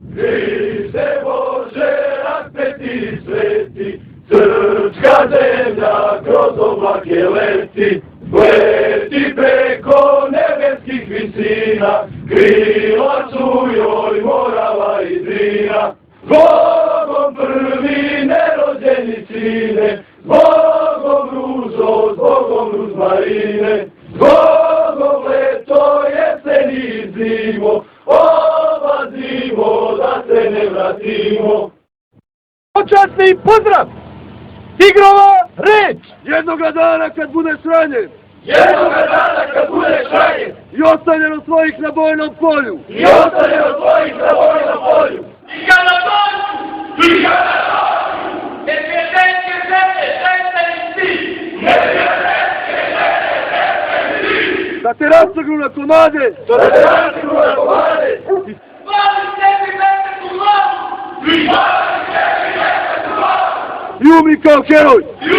Hrište Bože, raspeti sveti, srpska zemlja kroz oblake leti, leti preko nebeskih visina, krila su joj Morava i Drina. Zbogom prvi nerođeni sine, zbogom ružo, zbogom ruzmarine, zbogom leto, jesen i zimo, odlazimo da se ne vratimo. Počasni pozdrav! Tigrova reč! Jednoga dana kad budeš ranjen! Jednoga dana kad budeš ranjen! I ostavljen od svojih na bojnom polju! I ostavljen od svojih na bojnom polju! I kada dođu! I kada dođu! Neprijateljske zemlje, žesteni si! Neprijateljske zemlje, žesteni si! Da te rastegnu na komade! Da te rastegnu na komade! Hvali sebi metak u glavu! I hvali sebi metak u glavu! I umri kao heroj! I